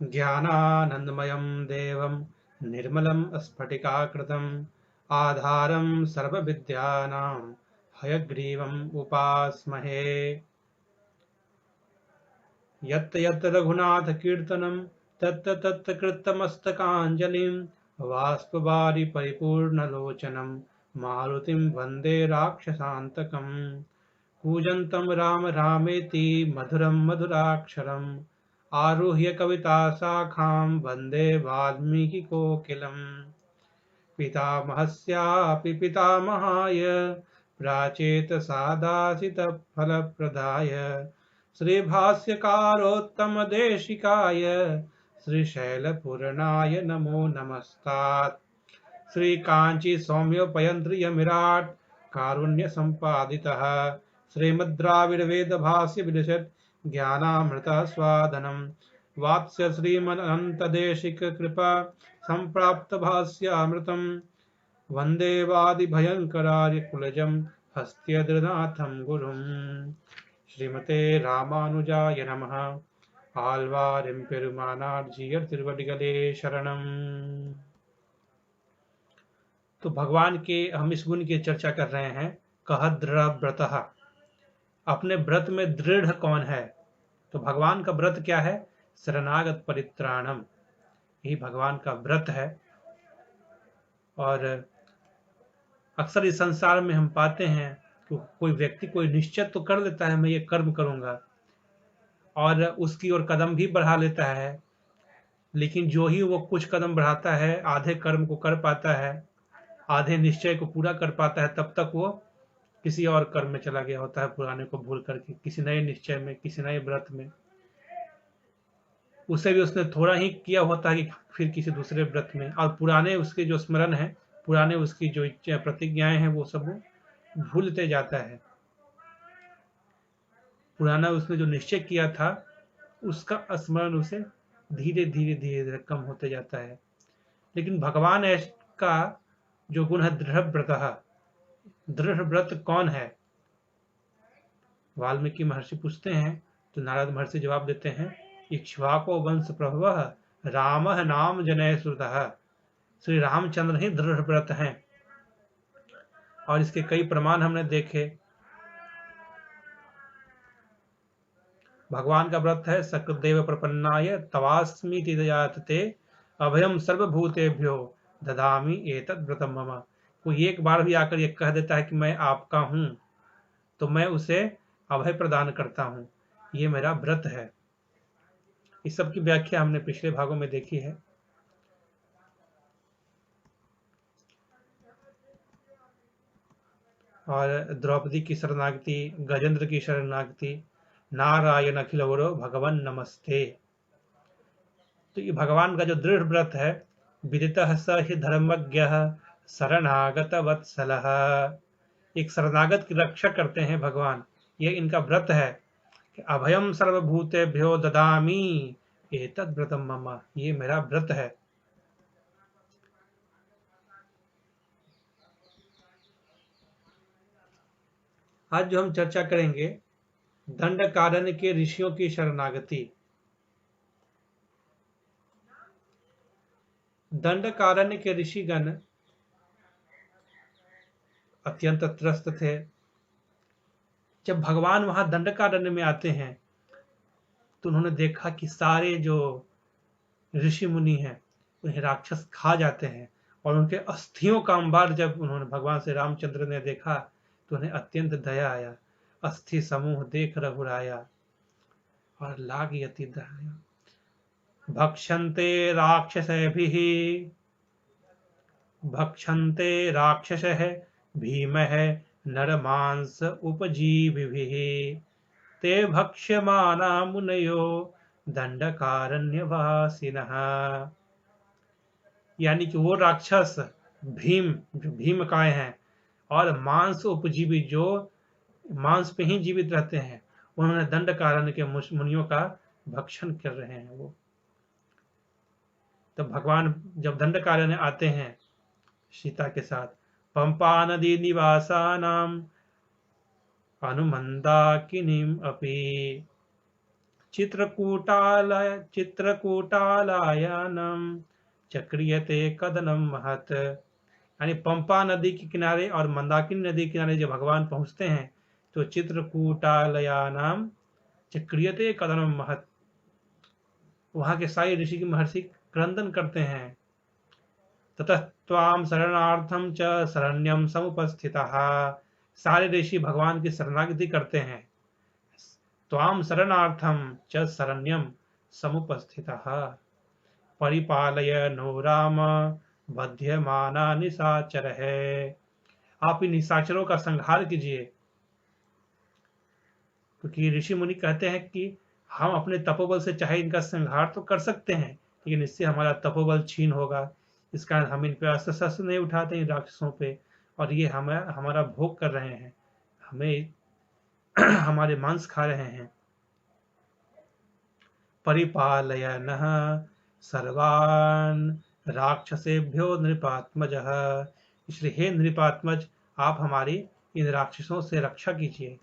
ज्ञानानन्दमयं देवं निर्मलं स्फटिकाकृतिम् आधारं सर्वविद्यानां हयग्रीवम् उपास्महे। यत् यत् रघुनाथकीर्तनं तत्त तत् कृतमस्तकाञ्जलिं बाष्पवारि परिपूर्णलोचनं मारुतिं वन्दे राक्षसान्तकम्। कूजन्तं राम रामेति मधुरं मधुराक्षरम् आरुह्य कविताशाखां वन्दे वाल्मीकिकोकिलम्। पितामहस्यापि पितामहाय प्राचेतसादासितफलप्रदाय श्रीभाष्यकारोत्तमदेशिकाय श्रीशैलपूर्णाय नमो नमस्तात्। श्रीकाञ्ची सौम्योपयन्त्रियमिराट् कारुण्यसम्पादितः श्रीमद्द्राविडवेदभाष्यविलसत् ज्ञानामृतस्वादनं वात्स्य श्रीमदनन्तदेशिककृपा सम्प्राप्तभाष्यामृतं वन्दे वादिभयङ्करार्यकुलजं हस्त्यद्रनाथं गुरुम्। श्रीमते रामानुजाय नमः। आழ்வார் எம்பெருமானார் ஜீயர் திருவடிகளே शरणम। तो भगवान के हम इस गुण की चर्चा कर रहे हैं। कह दृढ़ व्रतः, अपने व्रत में दृढ़ कौन है? तो भगवान का व्रत क्या है? शरणागत परित्राणम, यही भगवान का व्रत है। और अक्सर इस संसार में हम पाते हैं कि कोई व्यक्ति कोई निश्चय तो कर लेता है मैं ये कर्म करूंगा, और उसकी ओर कदम भी बढ़ा लेता है, लेकिन जो ही वो कुछ कदम बढ़ाता है, आधे कर्म को कर पाता है, आधे निश्चय को पूरा कर पाता है, तब तक वो किसी और कर्म में चला गया होता है, पुराने को भूल करके किसी नए निश्चय में, किसी नए व्रत में। उससे भी उसने थोड़ा ही किया होता है कि फिर किसी दूसरे व्रत में, और पुराने उसके जो स्मरण है, पुराने उसकी जो प्रतिज्ञाएं हैं, वो सब भूलते जाता है। पुराना उसने जो निश्चय किया था उसका स्मरण उसे धीरे धीरे धीरे धीरे कम होते जाता है। लेकिन भगवान का जो गुण है दृढ़ व्रत, दृढ़ व्रत कौन है? वाल्मीकि महर्षि पूछते हैं तो नारद महर्षि जवाब देते हैं, इक्ष्वाको वंश प्रभवः रामः नाम जनय श्रुतः। श्री रामचंद्र ही दृढ़ व्रत हैं, और इसके कई प्रमाण हमने देखे। भगवान का व्रत है सकृदेव प्रपन्नाय तवास्मीति दयाते अभयम सर्वभूतेभ्यो ददामि एतद् व्रतम मम। कोई एक बार भी आकर ये कह देता है कि मैं आपका हूं, तो मैं उसे अभय प्रदान करता हूं, ये मेरा व्रत है। इस सब की व्याख्या हमने पिछले भागों में देखी है। और द्रौपदी की शरणागति, गजेंद्र की शरणागति, नारायण अखिल वरो भगवन नमस्ते। तो ये भगवान का जो दृढ़ व्रत है, विदितः स हि धर्मज्ञः शरणागत वत्सलः, एक शरणागत की रक्षा करते हैं भगवान, ये इनका व्रत है कि अभयम सर्वभूतेभ्यो ददामि एतद् व्रतम मम, ये मेरा व्रत है। आज जो हम चर्चा करेंगे दंडकारण्य के ऋषियों की शरणागति। दंडकारण्य के ऋषिगण अत्यंत त्रस्त थे। जब भगवान वहां दंडकारण्य में आते हैं तो उन्होंने देखा कि सारे जो ऋषि मुनि हैं उन्हें राक्षस खा जाते हैं, और उनके अस्थियों का अंबार जब उन्होंने भगवान श्री रामचंद्र ने देखा तो उन्हें अत्यंत दया आया। अस्थि समूह देख रघुराया और लाग यति दया। भक्षन्ते राक्षसैभिः भक्षन्ते राक्षसः भीमः नरमांस उपजीविभिः ते भक्ष्यमाना मुनयो दंडकारण्यवासिनः। यानी कि वो राक्षस भीम, जो भीमकाय हैं, और मांस उपजीवी जो मांस पे ही जीवित रहते हैं, उन्होंने दंडकारण्य के मुनियों का भक्षण कर रहे हैं वो। तब भगवान जब दंडकारण्य आते हैं सीता के साथ, पंपा नदी निवासानाम अनुमंदाकिनीम अपि, चित्रकूटालायनम चक्रियते कदनम महत। यानी पंपा नदी के किनारे और मंदाकिनी नदी के किनारे जब भगवान पहुंचते हैं तो चित्रकूटालयानाम चक्रियते कदनम महत, वहां के सारे ऋषि की महर्षि क्रंदन करते हैं। ततः त्वाम शरणार्थम च शरण्यम समुपस्थितः, सारे ऋषि भगवान की शरणागति करते हैं। त्वाम शरणार्थम च शरण्यम समुपस्थितः परिपालय नो राम बध्यमाना निशाचर है। आप इन निशाचरों का संहार कीजिए, क्योंकि ऋषि मुनि कहते हैं कि हम अपने तपोबल से चाहे इनका संहार तो कर सकते हैं, लेकिन इससे हमारा तपोबल छीन होगा। इस कारण हम इन पे अस्त्र शस्त्र नहीं उठाते इन राक्षसों पे, और ये हमारा भोग कर रहे हैं, हमें हमारे मांस खा रहे हैं। परिपालयनः सर्वान् राक्षसेभ्यो नृपात्मजः, इसलिए हे नृपात्मज आप हमारी इन राक्षसों से रक्षा कीजिए।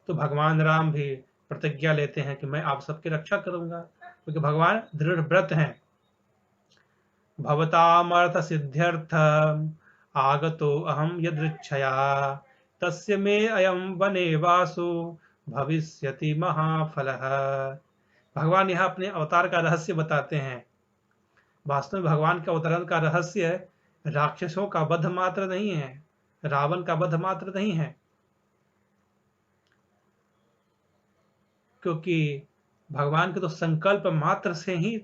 तो भगवान राम भी प्रतिज्ञा लेते हैं कि मैं आप सबकी रक्षा करूंगा, क्योंकि भगवान दृढ़ व्रत हैं। भवतामर्थ सिद्ध्यर्थ आगतो अहम यदृच्छया तस्य मे अयम वने वासो भविष्यति महाफलः। भगवान यहाँ अपने अवतार का रहस्य बताते हैं। वास्तव में भगवान के अवतरण का रहस्य राक्षसों का वध मात्र नहीं है, रावण का वध मात्र नहीं है, क्योंकि भगवान के तो संकल्प मात्र से ही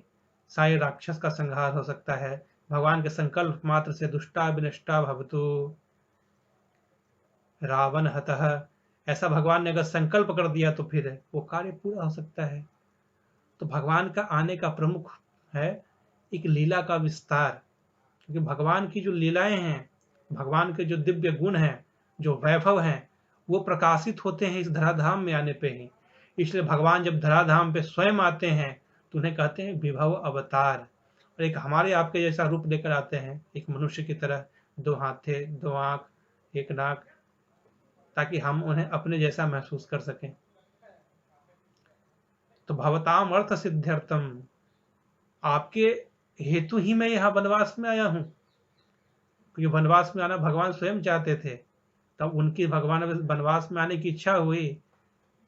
सारे राक्षस का संहार हो सकता है। भगवान के संकल्प मात्र से दुष्टा विनष्टा भवतु रावण हतः, ऐसा भगवान ने अगर संकल्प कर दिया तो फिर वो कार्य पूरा हो सकता है। तो भगवान का आने का प्रमुख है एक लीला का विस्तार, क्योंकि भगवान की जो लीलाएं हैं, भगवान के जो दिव्य गुण हैं, जो वैभव हैं, वो प्रकाशित होते हैं इस धराधाम में आने पे ही। इसलिए भगवान जब धराधाम पे स्वयं आते हैं तो उन्हें कहते हैं विभव अवतार, और एक हमारे आपके जैसा रूप लेकर आते हैं, एक मनुष्य की तरह, 2 हाथे 2 आंख 1 नाक, ताकि हम उन्हें अपने जैसा महसूस कर सकें। तो भवताम अर्थ सिद्ध्यर्थम, आपके हेतु ही मैं यहाँ वनवास में आया हूं, क्योंकि वनवास में आना भगवान स्वयं चाहते थे। तब उनकी भगवान वनवास में आने की इच्छा हुई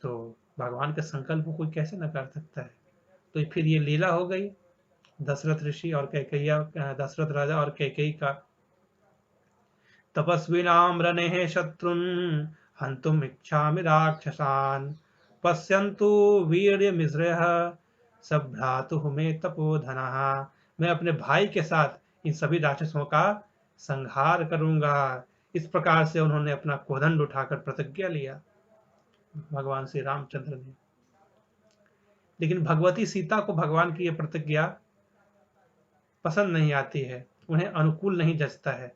तो भगवान के संकल्प को कोई कैसे नकार सकता है। तो फिर ये लीला हो गई दशरथ ऋषि और कैकेयी, दशरथ राजा और कैकेयी का। तपस्विनाम रणे शत्रुन् हन्तुम इच्छामि राक्षसान् पश्यन्तु वीर्यमिश्रयः सभ्रातुः मे तपोधनः। मैं अपने भाई के साथ इन सभी राक्षसों का संहार करूंगा। इस प्रकार से उन्होंने अपना कोदंड उठाकर प्रतिज्ञा लिया भगवान श्री रामचंद्र ने। लेकिन भगवती सीता को भगवान की यह प्रतिज्ञा पसंद नहीं आती है, उन्हें अनुकूल नहीं जचता है।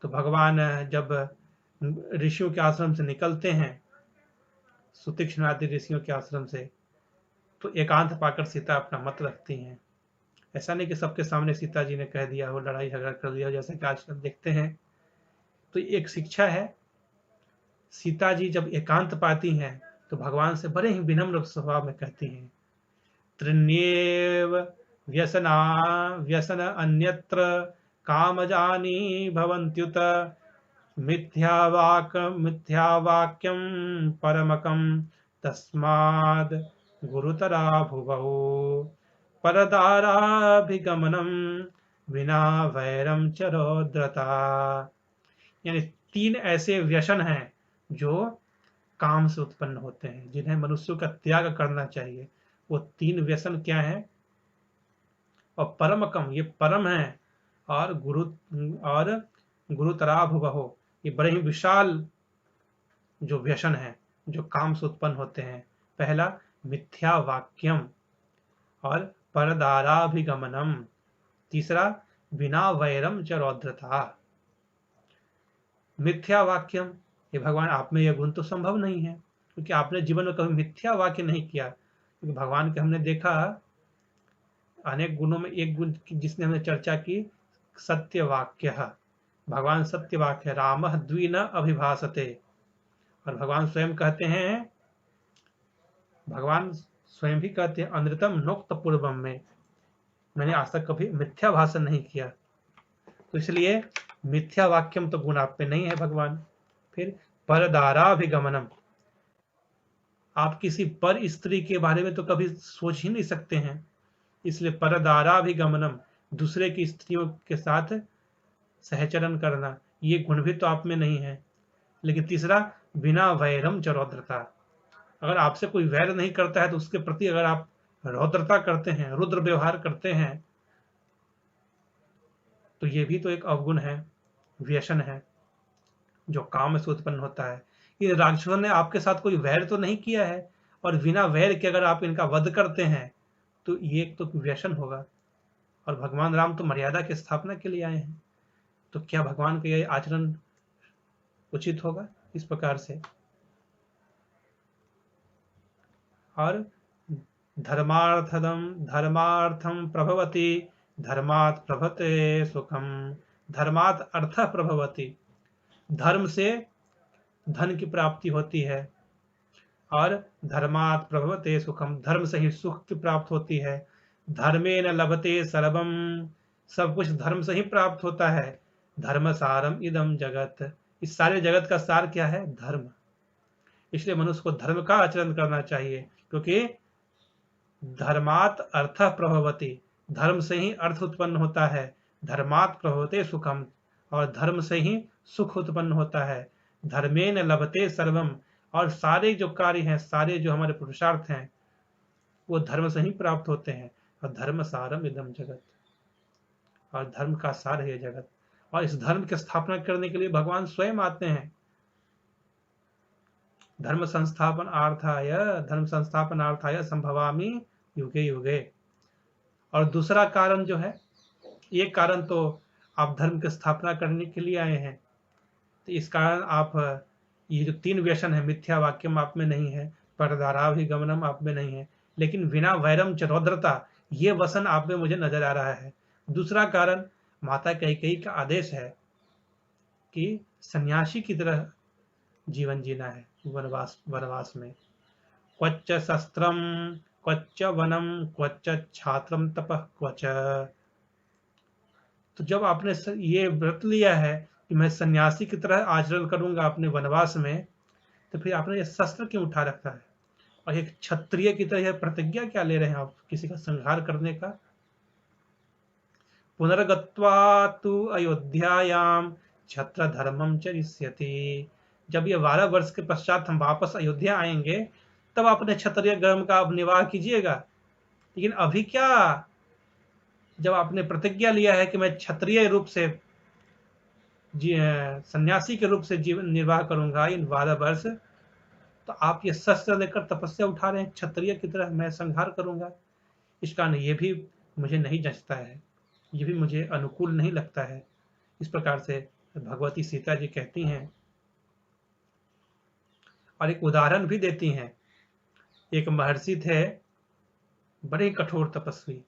तो भगवान जब ऋषियों के आश्रम से निकलते हैं, सुतीक्ष्ण आदि ऋषियों के आश्रम से, तो एकांत पाकर सीता अपना मत रखती हैं। ऐसा नहीं कि सबके सामने सीता जी ने कह दिया हो, लड़ाई झगड़ा कर दिया हो, जैसा कि आजकल देखते हैं। तो एक शिक्षा है, सीता जी जब एकांत पाती हैं तो भगवान से बड़े ही विनम्र स्वभाव में कहती हैं, त्रिण्येव व्यसन अन्यत्र कामजानी भवन्त्युत मिथ्यावाक्यम परमकम तस्माद् गुरुतरा भुवौ परदाराभिगमनम विना वैरम च रौद्रता। यानी 3 ऐसे व्यसन हैं जो काम से उत्पन्न होते हैं, जिन्हें मनुष्यों का त्याग करना चाहिए। वो 3 व्यसन क्या हैं? और परमकम, ये परम है, और गुरुतरा भुवौ, ये बड़े ही विशाल जो व्यसन है जो काम से उत्पन्न होते हैं। पहला मिथ्या वाक्यम और परदाराभिगमनम, तीसरा बिना वैरम च रौद्रता। मिथ्या वाक्यम, ये भगवान आप में यह गुण तो संभव नहीं है, क्योंकि आपने जीवन में कभी मिथ्या वाक्य नहीं किया। क्योंकि भगवान के हमने देखा अनेक गुणों में एक गुण जिसने हमने चर्चा की, सत्य वाक्य। भगवान सत्य वाक्य, रामः द्विन अभिभाषते, और भगवान स्वयं कहते हैं भगवान स्वयं भी कहते हैं अनृतम नोक्त पूर्वम में, मैंने आज तक कभी मिथ्या भाषण नहीं किया। तो इसलिए मिथ्या वाक्यम तो गुण आप में नहीं है भगवान। फिर परदाराभिगमनम, आप किसी पर स्त्री के बारे में तो कभी सोच ही नहीं सकते हैं, इसलिए परदाराभिगमनम, दूसरे की स्त्रियों के साथ सहचरण करना, ये गुण भी तो आप में नहीं है। लेकिन तीसरा, बिना वैरम च रौद्रता, अगर आपसे कोई वैर नहीं करता है तो उसके प्रति अगर आप रौद्रता करते हैं, रुद्र व्यवहार करते हैं, तो ये भी तो एक अवगुण है, व्यसन है, जो काम से उत्पन्न होता है। इन राक्षसों ने आपके साथ कोई वैर तो नहीं किया है, और बिना वैर के अगर आप इनका वध करते हैं तो ये एक तो व्यसन होगा। और भगवान राम तो मर्यादा की स्थापना के लिए आए हैं, तो क्या भगवान का यह आचरण उचित होगा इस प्रकार से? और धर्मार्थम प्रभवति, धर्मात् प्रभते सुखम, धर्मात् अर्थ प्रभवति, धर्म से धन की प्राप्ति होती है, और धर्मात् प्रभवते सुखम, धर्म से ही सुख की प्राप्त होती है। धर्मेण लभते सर्वम, सब कुछ धर्म से ही प्राप्त होता है। धर्म सारम इदम जगत, इस सारे जगत का सार क्या है? धर्म। इसलिए मनुष्य को धर्म का आचरण करना चाहिए, क्योंकि धर्मात् अर्थ प्रभवति, धर्म से ही अर्थ उत्पन्न होता है। धर्मात् प्रभवते सुखम, और धर्म से ही सुख उत्पन्न होता है। धर्मेण लभते सर्वम, और सारे जो कार्य हैं, सारे जो हमारे पुरुषार्थ हैं, वो धर्म से ही प्राप्त होते हैं। और धर्म सारम इदम जगत, और धर्म का सार है जगत। और इस धर्म की स्थापना करने के लिए भगवान स्वयं आते हैं। धर्म संस्थापनार्थाय संभवामि युगे युगे। और दूसरा कारण जो है, एक कारण तो आप धर्म की स्थापना करने के लिए आए हैं, तो इस कारण आप, ये जो 3 व्यसन है, मिथ्या वाक्यम आप में नहीं है, परदाराभिगमनम आप में नहीं है, लेकिन बिना वैरम च रौद्रता, ये वसन आप में मुझे नजर आ रहा है। दूसरा कारण, माता कैकेयी का आदेश है कि सन्यासी की तरह जीवन जीना है वनवास में। क्वच शस्त्रम क्वच वनम क्वच छात्रम तपः क्वच। तो जब आपने ये व्रत लिया है कि मैं सन्यासी की तरह आचरण करूंगा अपने वनवास में, तो फिर आपने ये शस्त्र क्यों उठा रखा है? और एक क्षत्रिय की तरह यह प्रतिज्ञा क्या ले रहे हैं आप, किसी का संहार करने का? पुनर्गत्वा तु अयोध्यायाम क्षत्र धर्मम चरिष्यति, जब ये 12 वर्ष के पश्चात हम वापस अयोध्या आएंगे, तब अपने क्षत्रिय धर्म का आप निर्वाह कीजिएगा। लेकिन अभी क्या, जब आपने प्रतिज्ञा लिया है कि मैं क्षत्रिय रूप से, सन्यासी के रूप से जीवन निर्वाह करूंगा इन 12 वर्ष, तो आप ये शस्त्र लेकर तपस्या उठा रहे हैं, क्षत्रिय की तरह मैं संहार करूंगा। इस कारण ये भी मुझे नहीं जचता है, ये भी मुझे अनुकूल नहीं लगता है। इस प्रकार से भगवती सीता जी कहती हैं, और एक उदाहरण भी देती हैं। एक महर्षि थे, बड़े कठोर तपस्वी,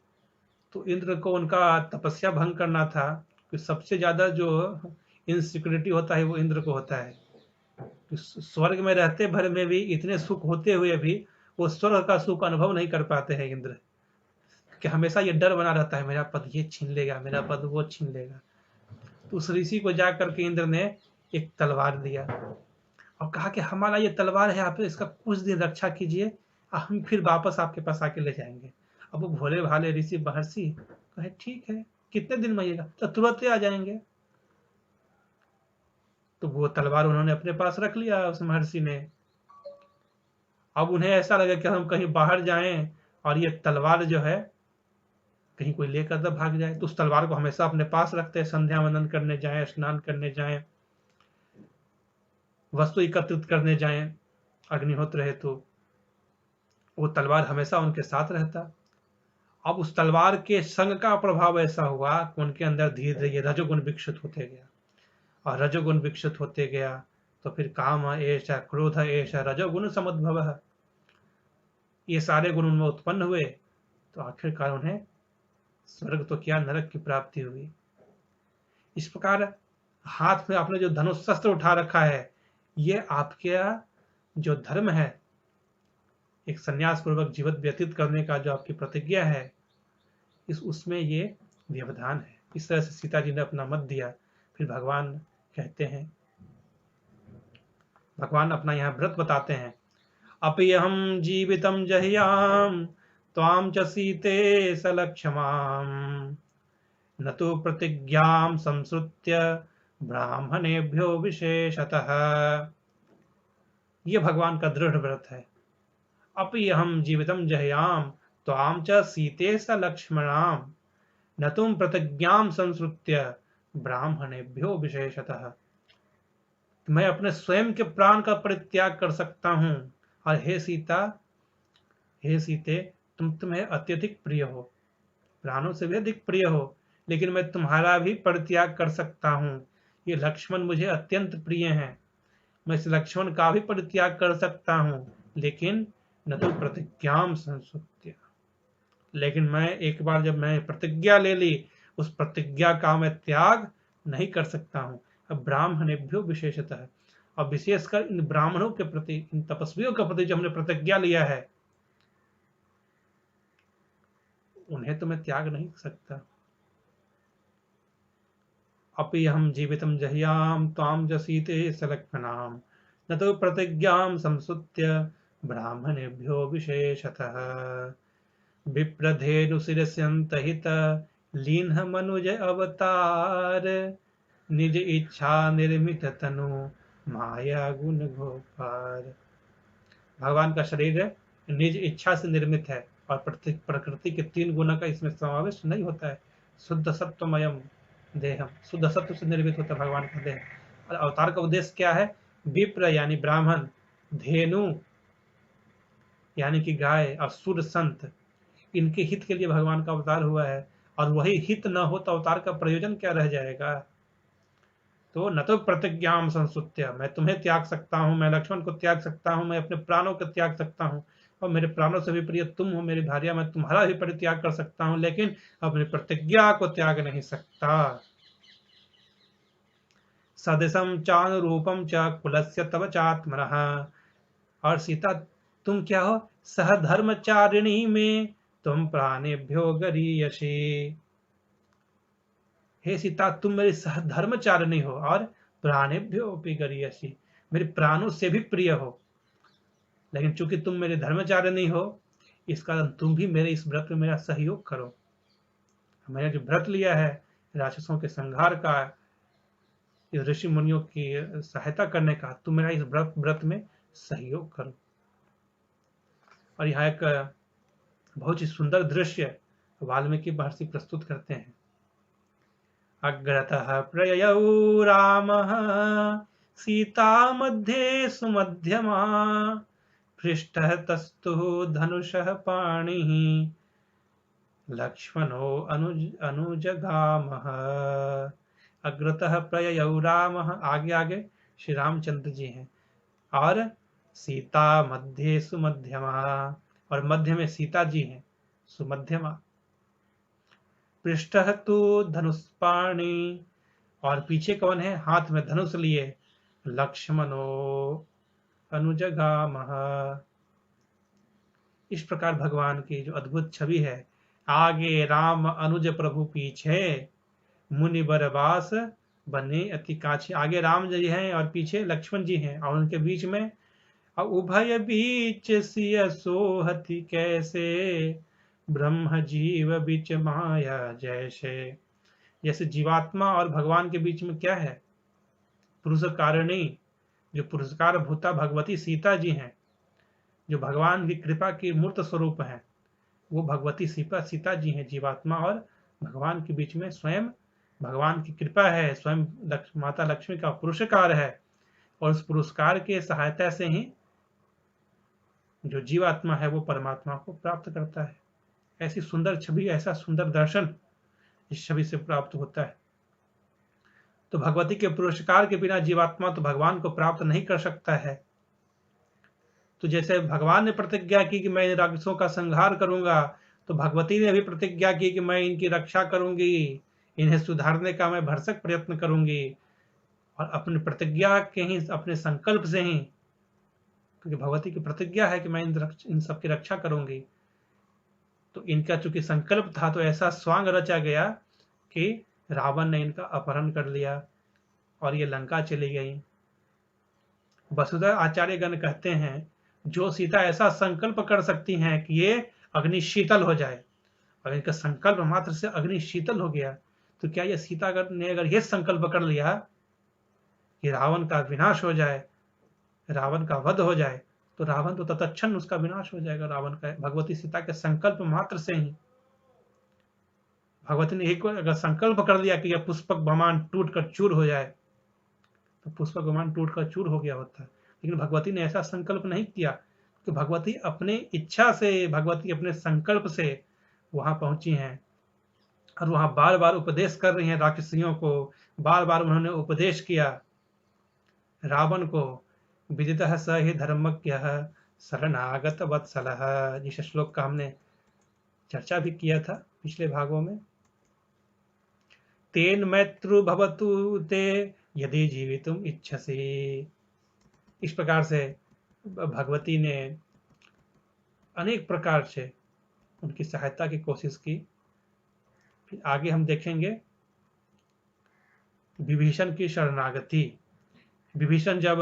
तो इंद्र को उनका तपस्या भंग करना था, कि सबसे ज्यादा जो इनसिक्योरिटी होता है वो इंद्र को होता है। स्वर्ग में रहते भर में भी, इतने सुख होते हुए भी वो स्वर्ग का सुख अनुभव नहीं कर पाते हैं इंद्र, कि हमेशा ये डर बना रहता है, मेरा पद ये छीन लेगा, मेरा पद वो छीन लेगा। तो उस ऋषि को जाकर के इंद्र ने एक तलवार दिया और कहा कि हमारा ये तलवार है, आप इसका कुछ दिन रक्षा कीजिए, हम फिर वापस आपके पास आके ले जाएंगे। अब वो भोले भाले ऋषि महर्षि कहे ठीक है, कितने दिन में? तो तुरंत ही आ जाएंगे। तो वो तलवार उन्होंने अपने पास रख लिया उस महर्षि ने। अब उन्हें ऐसा लगा कि हम कहीं बाहर जाएं और ये तलवार जो है कहीं कोई लेकर तब भाग जाए, तो उस तलवार को हमेशा अपने पास रखते हैं। संध्या वंदन करने जाएं, स्नान करने जाएं, वस्तु एकत्रित करने जाएं, अग्निहोत्र है, तो वो तलवार हमेशा उनके साथ रहता। अब उस तलवार के संग का प्रभाव ऐसा हुआ कि उनके अंदर धीरे धीरे ये रजोगुण विकसित होते गया, और रजोगुण विकसित होते गया तो फिर काम एष क्रोध एष रजोगुण समुद्भव, ये सारे गुण उनमें उत्पन्न हुए, तो आखिरकार उन्हें स्वर्ग तो क्या नरक की प्राप्ति हुई। इस प्रकार हाथ में आपने जो धनुष शस्त्र उठा रखा है, ये आपके जो धर्म है, एक संन्यास पूर्वक जीवन व्यतीत करने का जो आपकी प्रतिज्ञा है, उसमें ये व्यवधान है। इस तरह से सीता जी ने अपना मत दिया। फिर भगवान कहते हैं, भगवान अपना यहाँ व्रत बताते हैं। अपयहं जीवितं जह्याम त्वां च सीते सलक्ष्माम न तो प्रतिज्ञां संसृत्य ब्राह्मणेभ्यो विशेषतः। ये भगवान का दृढ़ व्रत है। अपयहं जीवितं जह्याम त्वां च सीते सलक्ष्मणाम न तुम प्रतिज्ञां संसृत्य ब्राह्मणेभ्यो विशेषतः। मैं अपने स्वयं के प्राण का परित्याग कर सकता हूं, और हे सीता, हे सीते, तुम तुम्हें अत्यधिक प्रिय हो, प्राणों से भी अधिक प्रिय हो, लेकिन मैं तुम्हारा भी परित्याग कर सकता हूं। ये लक्ष्मण मुझे अत्यंत प्रिय हैं, मैं इस लक्ष्मण का भी परित्याग कर सकता हूं, लेकिन न तो प्रतिज्ञां संसृत्य। लेकिन मैं एक बार जब मैं प्रतिज्ञा ले ली, उस प्रतिज्ञा का मैं त्याग नहीं कर सकता हूं। अब ब्राह्मणेभ्यो विशेषतः, और विशेषकर इन ब्राह्मणों के प्रति, इन तपस्वियों के प्रति जो हमने प्रतिज्ञा लिया है, उन्हें तो मैं त्याग नहीं सकता। अपयहं जीवितं जह्याम त्वां च सीते सलक्ष्मणाम न तो प्रतिज्ञां संसृत्य ब्राह्मणेभ्यो विशेषतः। विप्रधेनुशिरस्यन्तहित लीन्ह मनुज अवतार निज इच्छा निर्मित तनु माया गुण गोपार। भगवान का शरीर निज इच्छा से निर्मित है, और प्रकृति के 3 गुणों का इसमें समावेश नहीं होता है। शुद्ध सत्वमयम देहम, शुद्ध सत्व से निर्मित होता है भगवान का देह। और अवतार का उद्देश्य क्या है? विप्र यानी ब्राह्मण, धेनु यानी कि गाय, और सुर संत, इनके हित के लिए भगवान का अवतार हुआ है। और वही हित न हो तो अवतार का प्रयोजन क्या रह जाएगा? तो न तो प्रतिज्ञां संसृत्य, मैं तुम्हें त्याग सकता हूं, मैं लक्ष्मण को त्याग सकता हूं, मैं अपने प्राणों को त्याग सकता हूं, और मेरे प्राणों से भी प्रिय तुम हो मेरी भार्या, मैं तुम्हारा भी परित्याग कर सकता हूं, लेकिन अपनी प्रतिज्ञा को त्याग नहीं सकता। सदसम चानुरूपम च कुलस्य तव चात्मनः। और सीता, तुम क्या हो? सहधर्मचारिणी में तुम प्राणेभ्यो गरीयसी। हे सीता, तुम मेरी सहधर्मचारिणी हो, और प्राणेभ्यो अपि गरीयसी, मेरे प्राणों से भी प्रिय हो। लेकिन चूंकि तुम मेरे धर्मचारिणी हो, इस कारण तुम भी मेरे इस व्रत में मेरा सहयोग करो। मैंने जो व्रत लिया है राक्षसों के संहार का, इस ऋषि मुनियों की सहायता करने का, तुम मेरा इस व्रत में सहयोग करो। और यहाँ एक बहुत ही सुंदर दृश्य वाल्मीकि महर्षि प्रस्तुत करते हैं। अग्रतः प्रययौ रामः सीता मध्ये सुमध्यमा पृष्ठः तस्तु धनुषः पाणिः लक्ष्मणो अनुजगामः। अग्रतः प्रययौ रामः, आगे आगे श्री रामचंद्र जी हैं, और सीता मध्ये सुमध्यमा, और मध्य में सीता जी हैं, सुमध्यमा। पृष्ठः तु धनुष्पाणि, और पीछे कौन है? हाथ में धनुष लिए, लक्ष्मणो अनुजगामः। इस प्रकार भगवान की जो अद्भुत छवि है, आगे राम अनुज प्रभु पीछे मुनि बरबास बने अति काछे। आगे राम जी हैं और पीछे लक्ष्मण जी हैं, और उनके बीच में उभय बीच सिय सोहति कैसे ब्रह्म जीव बीच माया जैसे। जैसे जीवात्मा और भगवान के बीच में क्या है? पुरुषकारिणी, जो पुरस्कार भूता भगवती सीता जी हैं, जो भगवान की कृपा की मूर्त स्वरूप हैं, वो भगवती सीता जी हैं। जीवात्मा और भगवान के बीच में स्वयं भगवान की कृपा है, स्वयं माता लक्ष्मी का पुरस्कार है, और उस पुरस्कार के सहायता से ही जो जीवात्मा है वो परमात्मा को प्राप्त करता है। ऐसी सुंदर छवि, ऐसा सुंदर दर्शन इस छवि से प्राप्त होता है। तो भगवती के पुरस्कार के बिना जीवात्मा तो भगवान को प्राप्त नहीं कर सकता है। तो जैसे भगवान ने प्रतिज्ञा की कि मैं इन राक्षसों का संहार करूंगा, तो भगवती ने भी प्रतिज्ञा की कि मैं इनकी रक्षा करूंगी, इन्हें सुधारने का मैं भरसक प्रयत्न करूंगी। और अपनी प्रतिज्ञा के ही, अपने संकल्प से ही क्योंकि भगवती की प्रतिज्ञा है कि मैं इन सब की रक्षा करूंगी। तो इनका चूंकि संकल्प था तो ऐसा स्वांग रचा गया कि रावण ने इनका अपहरण कर लिया और ये लंका चली गई। वसुधा आचार्यगण कहते हैं जो सीता ऐसा संकल्प कर सकती हैं कि ये अग्नि शीतल हो जाए, और इनका संकल्प मात्र से अग्नि शीतल हो गया, तो क्या ये सीता ने अगर ये संकल्प कर लिया कि रावण का विनाश हो जाए, रावण का वध हो जाए, तो रावण तो तत्क्षण उसका विनाश हो जाएगा रावण का, भगवती सीता के संकल्प मात्र से ही। भगवती ने एक अगर संकल्प कर लिया कि यह पुष्पक विमान टूटकर चूर हो जाए, तो पुष्पक विमान टूटकर चूर हो गया होता। लेकिन भगवती ने ऐसा संकल्प नहीं किया, कि भगवती अपने इच्छा से, भगवती अपने संकल्प से वहां पहुंची हैं और वहां बार बार उपदेश कर रही हैं राक्षसियों को। बार बार उन्होंने उपदेश किया रावण को। विदितः स हि धर्मज्ञः शरणागत वत्सलः, जिस श्लोक का हमने चर्चा भी किया था पिछले भागों में। तेन मैत्रु भवतु ते यदि जीवितुम इच्छसि। इस प्रकार से भगवती ने अनेक प्रकार से उनकी सहायता की कोशिश की। फिर आगे हम देखेंगे विभीषण की शरणागति। विभीषण जब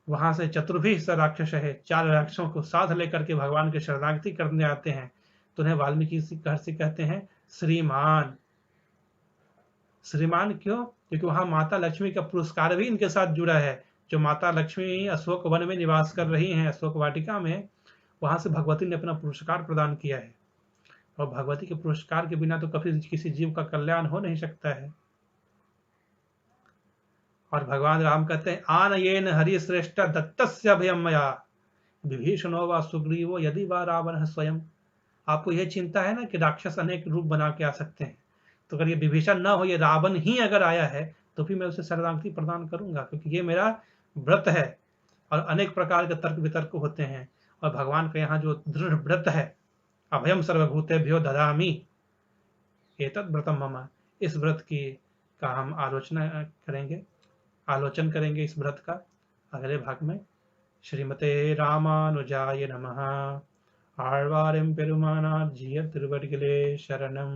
वहां से चतुर्भीष राक्षस है, 4 राक्षसों को साथ लेकर के भगवान की शरणागति करने आते हैं, तो उन्हें वाल्मीकि घर से कहते हैं श्रीमान। श्रीमान क्यों? क्योंकि वहां माता लक्ष्मी का पुरस्कार भी इनके साथ जुड़ा है। जो माता लक्ष्मी अशोक वन में निवास कर रही हैं, अशोक वाटिका में, वहां से भगवती ने अपना पुरस्कार प्रदान किया है, और भगवती के पुरस्कार के बिना तो कभी किसी जीव का कल्याण हो नहीं सकता है। और भगवान राम कहते हैं आनयेन हरिश्रेष्ठ दत्तस्य अभयम मया विभीषणो व सुग्रीवो यदि वा रावण स्वयं। आपको यह चिंता है ना कि राक्षस अनेक रूप बना के आ सकते हैं, तो अगर ये विभीषण ना हो, ये रावण ही अगर आया है, तो भी मैं उसे शरणागति प्रदान करूंगा, क्योंकि ये मेरा व्रत है। और अनेक प्रकार के तर्क वितर्क होते हैं, और भगवान का यहाँ जो दृढ़ व्रत है, अभयम सर्वभूतेभ्यो ददामि एतत् व्रतम मम, इस व्रत की का हम आलोचन करेंगे इस व्रत का अगले भाग में। श्रीमते रामानुजाय नमः। आழ்வாரெம் பெருமானார் ஜிய திருவடிகளே शरणम।